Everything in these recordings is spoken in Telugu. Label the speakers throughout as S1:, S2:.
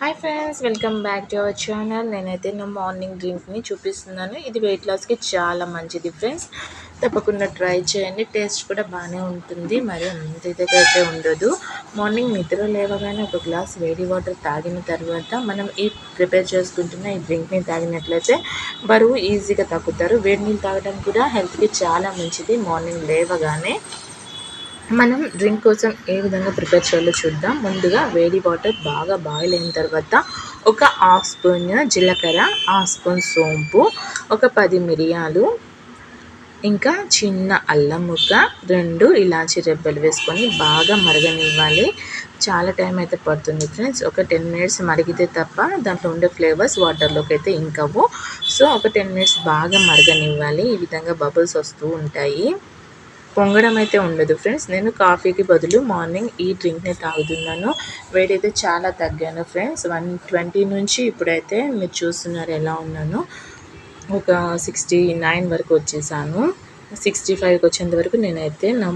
S1: Hi friends, welcome back to our channel. నేనైతే నా మార్నింగ్ డ్రింక్ని చూపిస్తున్నాను. ఇది వెయిట్ లాస్కి చాలా మంచిది ఫ్రెండ్స్. తప్పకుండా ట్రై చేయండి. టేస్ట్ కూడా బాగానే ఉంటుంది, మరి అంత ఇదిగా అయితే ఉండదు. మార్నింగ్ నిద్ర లేవగానే ఒక గ్లాస్ వేడి వాటర్ తాగిన తర్వాత మనం ఈ ప్రిపేర్ చేసుకుంటున్న ఈ డ్రింక్ని తాగినట్లయితే బరువు ఈజీగా తగ్గుతారు. వేడి నీళ్ళు తాగడం కూడా హెల్త్కి చాలా మంచిది. మార్నింగ్ లేవగానే మనం డ్రింక్ కోసం ఏ విధంగా ప్రిపేర్ చేయాలో చూద్దాం. ముందుగా వేడి వాటర్ బాగా బాయిల్ అయిన తర్వాత ఒక హాఫ్ స్పూన్ జీలకర్ర, హాఫ్ స్పూన్ సోంపు, ఒక 10 మిరియాలు, ఇంకా చిన్న అల్లం ముక్క, 2 ఇలాచి రెబ్బలు వేసుకొని బాగా మరగనివ్వాలి. చాలా టైం అయితే పడుతుంది ఫ్రెండ్స్. ఒక 10 మినిట్స్ మరిగితే తప్ప దాంట్లో ఉండే ఫ్లేవర్స్ వాటర్లోకి అయితే ఇంకవు. సో ఒక 10 మినిట్స్ బాగా మరగనివ్వాలి. ఈ విధంగా బబుల్స్ వస్తూ ఉంటాయి. పొంగడం అయితే ఉండదు ఫ్రెండ్స్. నేను కాఫీకి బదులు మార్నింగ్ ఈ డ్రింక్ని తాగుతున్నాను. వేడైతే చాలా తగ్గాను ఫ్రెండ్స్. 120 నుంచి ఇప్పుడైతే మీరు చూస్తున్నారు ఎలా ఉన్నాను. ఒక 69 వరకు వచ్చేసాను. 65కి వచ్చేంత వరకు నేనైతే నా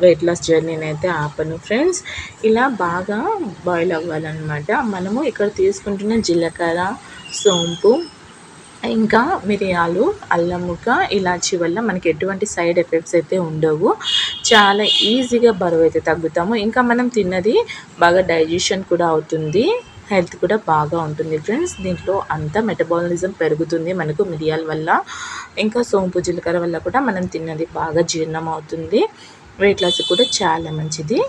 S1: వెయిట్ లాస్ జర్నీని అయితే ఆపను ఫ్రెండ్స్. ఇలా బాగా బాయిల్ అవ్వాలన్నమాట. మనము ఇక్కడ తీసుకుంటున్న జీలకర్ర, సోంపు, ఇంకా మిరియాలు, అల్లం ముక్క, ఇలాచి వల్ల మనకి ఎటువంటి సైడ్ ఎఫెక్ట్స్ అయితే ఉండవు. చాలా ఈజీగా బరువు అయితే తగ్గుతాము. ఇంకా మనం తిన్నది బాగా డైజెషన్ కూడా అవుతుంది. హెల్త్ కూడా బాగా ఉంటుంది ఫ్రెండ్స్. దీంట్లో అంతా మెటబాలిజం పెరుగుతుంది మనకు మిరియాల వల్ల. ఇంకా సోంపు, జీలకర్ర వల్ల కూడా మనం తిన్నది బాగా జీర్ణం అవుతుంది. వెయిట్ లాస్ కూడా చాలా మంచిది.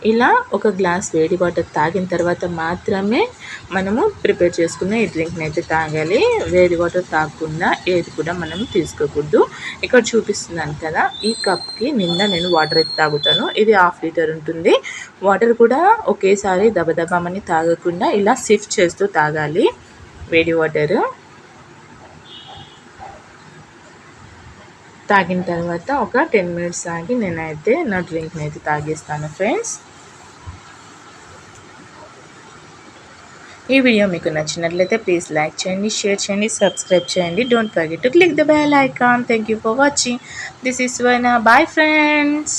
S1: ఇలా ఒక గ్లాస్ వేడి వాటర్ తాగిన తర్వాత మాత్రమే మనము ప్రిపేర్ చేసుకున్న ఈ డ్రింక్ని అయితే తాగాలి. వేడి వాటర్ తాగకుండా ఏది కూడా మనం తీసుకోకూడదు. ఇక్కడ చూపిస్తున్నాను కదా, ఈ కప్కి నిండా నేను వాటర్ అయితే తాగుతాను. ఇది 1/2 లీటర్ ఉంటుంది. వాటర్ కూడా ఒకేసారి దబదబామని తాగకుండా ఇలా సిఫ్ చేస్తూ తాగాలి వేడి వాటర్. తాగిన తర్వాత ఒక 10 మినిట్స్ ఆగి నేనైతే నా డ్రింక్ని అయితే తాగేస్తాను ఫ్రెండ్స్. ఈ వీడియో మీకు నచ్చినట్లయితే ప్లీజ్ లైక్ చేయండి, షేర్ చేయండి, సబ్స్క్రైబ్ చేయండి. Don't forget to click the bell icon. Thank you for watching. This is Swarna. Bye friends.